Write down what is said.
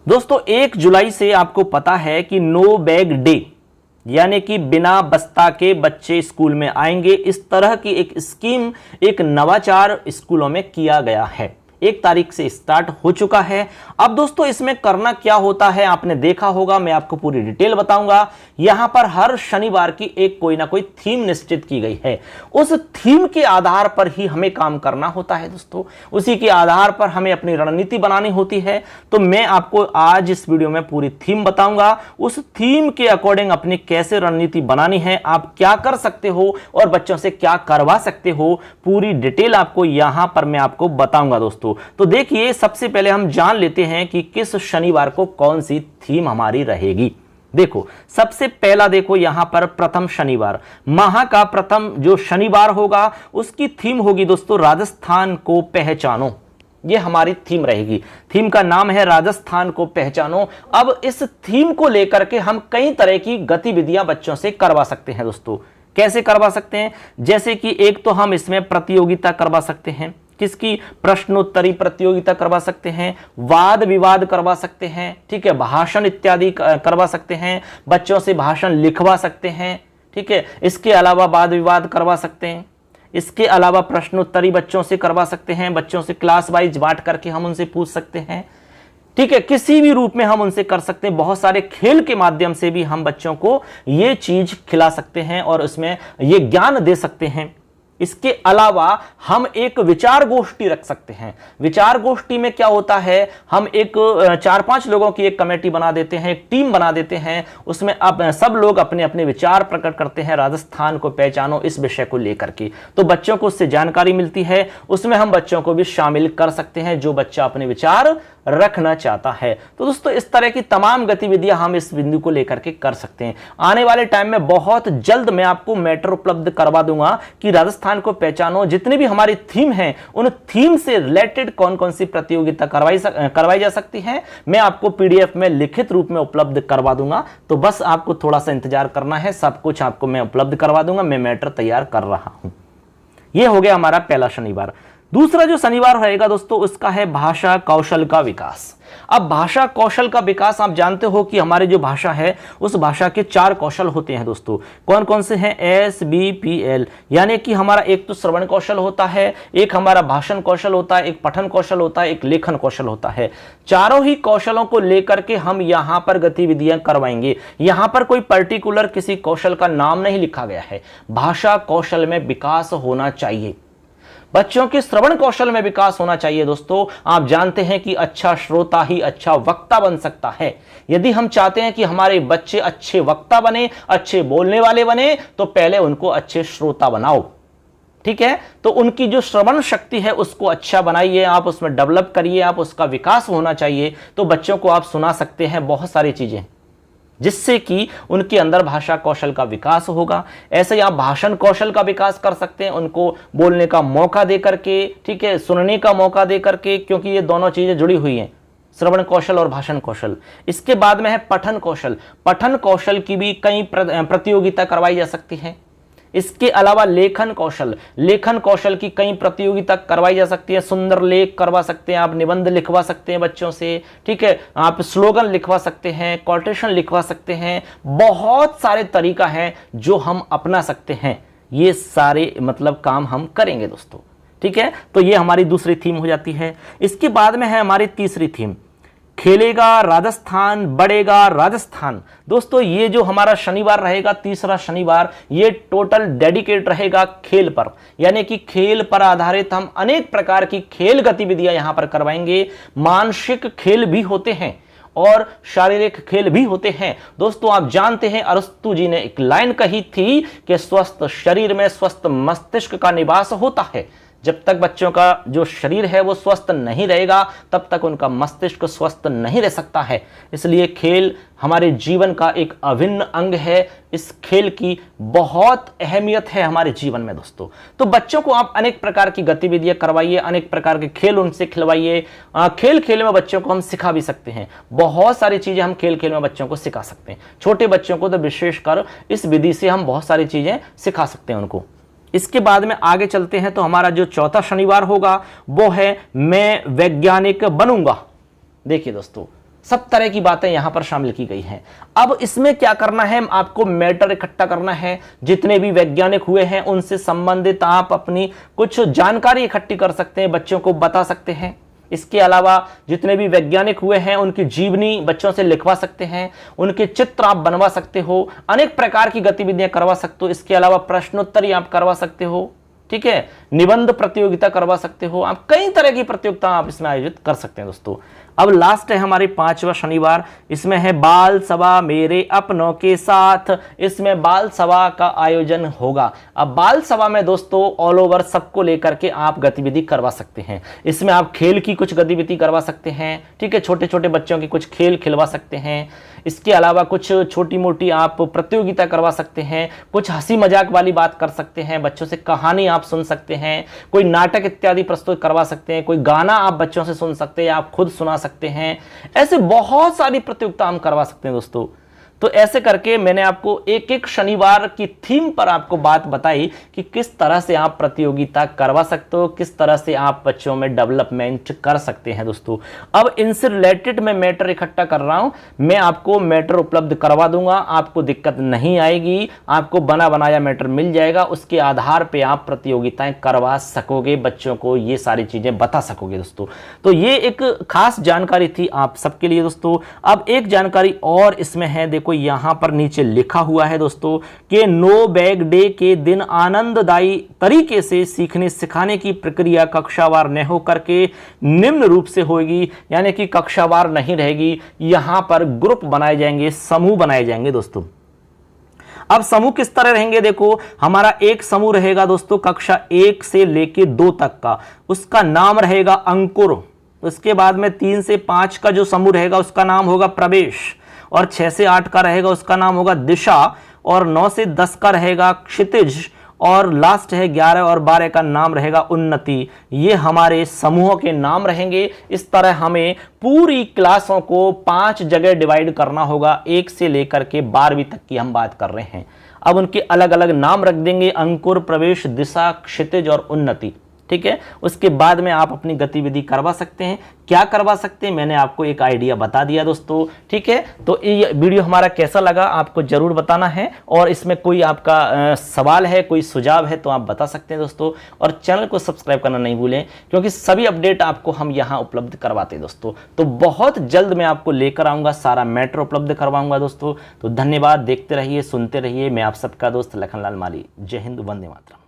दोस्तों 1 जुलाई से आपको पता है कि नो बैग डे, यानी कि बिना बस्ता के बच्चे स्कूल में आएंगे। इस तरह की एक स्कीम, एक नवाचार स्कूलों में किया गया है। 1 तारीख से स्टार्ट हो चुका है। अब दोस्तों इसमें करना क्या होता है आपने देखा होगा, मैं आपको पूरी डिटेल बताऊंगा। यहां पर हर शनिवार की एक कोई ना कोई थीम निश्चित की गई है। उस थीम के आधार पर ही हमें काम करना होता है दोस्तों, उसी के आधार पर हमें अपनी रणनीति बनानी होती है। तो मैं आपको आज इस वीडियो में पूरी थीम बताऊंगा। उस थीम के अकॉर्डिंग अपनी कैसे रणनीति बनानी है, आप क्या कर सकते हो और बच्चों से क्या करवा सकते हो, पूरी डिटेल आपको यहां पर मैं आपको बताऊंगा दोस्तों। तो देखिए, सबसे पहले हम जान लेते हैं कि किस शनिवार को कौन सी थीम हमारी रहेगी। देखो, सबसे पहला देखो यहां पर प्रथम शनिवार, माह का प्रथम जो शनिवार होगा उसकी थीम होगी दोस्तों राजस्थान को पहचानो। ये हमारी थीम रहेगी। थीम का नाम है राजस्थान को पहचानो। अब इस थीम को लेकर के हम कई तरह की गतिविधियां बच्चों से करवा सकते हैं दोस्तों। कैसे करवा सकते हैं? जैसे कि एक तो हम इसमें प्रतियोगिता करवा सकते हैं। किसकी? प्रश्नोत्तरी प्रतियोगिता करवा सकते हैं, वाद विवाद करवा सकते हैं, ठीक है, भाषण इत्यादि करवा सकते हैं, बच्चों से भाषण लिखवा सकते हैं, ठीक है। इसके अलावा वाद विवाद करवा सकते हैं। इसके अलावा प्रश्नोत्तरी बच्चों से करवा सकते हैं। बच्चों से क्लास वाइज बांट करके हम उनसे पूछ सकते हैं, ठीक है। किसी भी रूप में हम उनसे कर सकते हैं। बहुत सारे खेल के माध्यम से भी हम बच्चों को ये चीज खिला सकते हैं और उसमें ये ज्ञान दे सकते हैं। इसके अलावा हम एक विचार गोष्ठी रख सकते हैं। विचार गोष्ठी में क्या होता है, हम एक 4-5 लोगों की एक कमेटी बना देते हैं, एक टीम बना देते हैं। उसमें अब सब लोग अपने अपने विचार प्रकट करते हैं राजस्थान को पहचानो इस विषय को लेकर के। तो बच्चों को उससे जानकारी मिलती है। उसमें हम बच्चों को भी शामिल कर सकते हैं जो बच्चा अपने विचार रखना चाहता है। तो दोस्तों इस तरह की तमाम गतिविधियां हम इस बिंदु को लेकर के कर सकते हैं। आने वाले टाइम में बहुत जल्द मैं आपको मैटर उपलब्ध करवा दूंगा कि राजस्थान को पहचानो जितनी भी हमारी थीम है, उन थीम से रिलेटेड कौन कौन सी प्रतियोगिता करवाई जा सकती है, मैं आपको पीडीएफ में लिखित रूप में उपलब्ध करवा दूंगा। तो बस आपको थोड़ा सा इंतजार करना है, सब कुछ आपको मैं उपलब्ध करवा दूंगा। मैं मैटर तैयार कर रहा हूं। यह हो गया हमारा पहला शनिवार। दूसरा जो शनिवार रहेगा दोस्तों उसका है भाषा कौशल का विकास। अब भाषा कौशल का विकास, आप जानते हो कि हमारी जो भाषा है उस भाषा के 4 कौशल होते हैं दोस्तों। कौन कौन से हैं? SBPL, यानी कि हमारा एक तो श्रवण कौशल होता है, एक हमारा भाषण कौशल होता है, एक पठन कौशल होता है, एक लेखन कौशल होता है। चारों ही कौशलों को लेकर के हम यहां पर गतिविधियां करवाएंगे। यहां पर कोई पर्टिकुलर किसी कौशल का नाम नहीं लिखा गया है। भाषा कौशल में विकास होना चाहिए, बच्चों के श्रवण कौशल में विकास होना चाहिए दोस्तों। आप जानते हैं कि अच्छा श्रोता ही अच्छा वक्ता बन सकता है। यदि हम चाहते हैं कि हमारे बच्चे अच्छे वक्ता बने, अच्छे बोलने वाले बने, तो पहले उनको अच्छे श्रोता बनाओ, ठीक है। तो उनकी जो श्रवण शक्ति है उसको अच्छा बनाइए, आप उसमें डेवलप करिए, आप उसका विकास होना चाहिए। तो बच्चों को आप सुना सकते हैं बहुत सारी चीजें जिससे कि उनके अंदर भाषा कौशल का विकास होगा। ऐसे ही आप भाषण कौशल का विकास कर सकते हैं, उनको बोलने का मौका दे करके, ठीक है, सुनने का मौका दे करके, क्योंकि ये दोनों चीजें जुड़ी हुई हैं, श्रवण कौशल और भाषण कौशल। इसके बाद में है पठन कौशल। पठन कौशल की भी कई प्रतियोगिता करवाई जा सकती है। इसके अलावा लेखन कौशल, लेखन कौशल की कई प्रतियोगिता करवाई जा सकती है। सुंदर लेख करवा सकते हैं, आप निबंध लिखवा सकते हैं बच्चों से, ठीक है, आप स्लोगन लिखवा सकते हैं, कोटेशन लिखवा सकते हैं। बहुत सारे तरीका हैं जो हम अपना सकते हैं। ये सारे मतलब काम हम करेंगे दोस्तों, ठीक है। तो ये हमारी दूसरी थीम हो जाती है। इसके बाद में है हमारी तीसरी थीम, खेलेगा राजस्थान बढ़ेगा राजस्थान। दोस्तों ये जो हमारा शनिवार रहेगा, तीसरा शनिवार, ये टोटल डेडिकेट रहेगा खेल पर, यानी कि खेल पर आधारित हम अनेक प्रकार की खेल गतिविधियां यहां पर करवाएंगे। मानसिक खेल भी होते हैं और शारीरिक खेल भी होते हैं दोस्तों। आप जानते हैं अरस्तु जी ने एक लाइन कही थी कि स्वस्थ शरीर में स्वस्थ मस्तिष्क का निवास होता है। जब तक बच्चों का जो शरीर है वो स्वस्थ नहीं रहेगा, तब तक उनका मस्तिष्क स्वस्थ नहीं रह सकता है। इसलिए खेल हमारे जीवन का एक अभिन्न अंग है। इस खेल की बहुत अहमियत है हमारे जीवन में दोस्तों। तो बच्चों को आप अनेक प्रकार की गतिविधियां करवाइए, अनेक प्रकार के खेल उनसे खिलवाइए। खेल खेल में बच्चों को हम सिखा भी सकते हैं, बहुत सारी चीजें हम खेल खेल में बच्चों को सिखा सकते हैं। छोटे बच्चों को तो विशेषकर इस विधि से हम बहुत सारी चीजें सिखा सकते हैं उनको। इसके बाद में आगे चलते हैं तो हमारा जो चौथा शनिवार होगा वो है मैं वैज्ञानिक बनूंगा। देखिए दोस्तों, सब तरह की बातें यहां पर शामिल की गई हैं। अब इसमें क्या करना है, आपको मैटर इकट्ठा करना है, जितने भी वैज्ञानिक हुए हैं उनसे संबंधित आप अपनी कुछ जानकारी इकट्ठी कर सकते हैं, बच्चों को बता सकते हैं। इसके अलावा जितने भी वैज्ञानिक हुए हैं उनकी जीवनी बच्चों से लिखवा सकते हैं, उनके चित्र आप बनवा सकते हो, अनेक प्रकार की गतिविधियां करवा सकते हो। इसके अलावा प्रश्नोत्तरी आप करवा सकते हो, ठीक है, निबंध प्रतियोगिता करवा सकते हो, आप कई तरह की प्रतियोगिता आप इसमें आयोजित कर सकते हैं दोस्तों। अब लास्ट है हमारी 5वां शनिवार, इसमें है बाल सभा मेरे अपनों के साथ। इसमें बाल सभा का आयोजन होगा। अब बाल सभा में दोस्तों ऑल ओवर सबको लेकर के आप गतिविधि करवा सकते हैं। इसमें आप खेल की कुछ गतिविधि करवा सकते हैं, ठीक है, छोटे छोटे बच्चों की कुछ खेल खिलवा सकते हैं। इसके अलावा कुछ छोटी मोटी आप प्रतियोगिता करवा सकते हैं, कुछ हंसी मजाक वाली बात कर सकते हैं, बच्चों से कहानी आप सुन सकते हैं, कोई नाटक इत्यादि प्रस्तुत करवा सकते हैं, कोई गाना आप बच्चों से सुन सकते हैं, आप खुद सुना सकते हैं। ऐसे बहुत सारी प्रतियोगिता हम करवा सकते हैं दोस्तों। तो ऐसे करके मैंने आपको एक एक शनिवार की थीम पर आपको बात बताई कि किस तरह से आप प्रतियोगिता करवा सकते हो, किस तरह से आप बच्चों में डेवलपमेंट कर सकते हैं दोस्तों। अब इनसे रिलेटेड मैं मैटर इकट्ठा कर रहा हूं, मैं आपको मैटर उपलब्ध करवा दूंगा, आपको दिक्कत नहीं आएगी, आपको बना बनाया मैटर मिल जाएगा, उसके आधार पर आप प्रतियोगिताएं करवा सकोगे, बच्चों को ये सारी चीजें बता सकोगे दोस्तों। तो ये एक खास जानकारी थी आप सबके लिए दोस्तों। अब एक जानकारी और इसमें है, देखो यहां पर नीचे लिखा हुआ है दोस्तों कि नो बैग डे के दिन आनंददायी तरीके से सीखने सिखाने की प्रक्रिया कक्षावार न होकर के निम्न रूप से होगी, यानी कि कक्षावार नहीं रहेगी, यहां पर ग्रुप बनाए जाएंगे, समूह बनाए जाएंगे दोस्तों। अब समूह किस तरह रहेंगे, देखो हमारा एक समूह रहेगा दोस्तों कक्षा 1 से लेके 2 तक का, उसका नाम रहेगा अंकुर। उसके बाद में 3 से 5 का जो समूह रहेगा उसका नाम होगा प्रवेश, और 6 से 8 का रहेगा उसका नाम होगा दिशा, और 9 से 10 का रहेगा क्षितिज, और लास्ट है 11 और 12 का नाम रहेगा उन्नति। ये हमारे समूहों के नाम रहेंगे। इस तरह हमें पूरी क्लासों को 5 जगह डिवाइड करना होगा, 1 से लेकर के 12वीं तक की हम बात कर रहे हैं। अब उनके अलग अलग नाम रख देंगे, अंकुर, प्रवेश, दिशा, क्षितिज और उन्नति, ठीक है। उसके बाद में आप अपनी गतिविधि करवा सकते हैं। क्या करवा सकते हैं मैंने आपको एक आइडिया बता दिया दोस्तों, ठीक है। तो ये वीडियो हमारा कैसा लगा आपको जरूर बताना है, और इसमें कोई आपका सवाल है, कोई सुझाव है तो आप बता सकते हैं दोस्तों। और चैनल को सब्सक्राइब करना नहीं भूलें, क्योंकि सभी अपडेट आपको हम यहाँ उपलब्ध करवाते हैं दोस्तों। तो बहुत जल्द मैं आपको लेकर आऊँगा, सारा मैटर उपलब्ध करवाऊंगा दोस्तों। तो धन्यवाद, देखते रहिए, सुनते रहिए। मैं आप सबका दोस्त लखनलाल माली। जय हिंद, वंदे मातरम।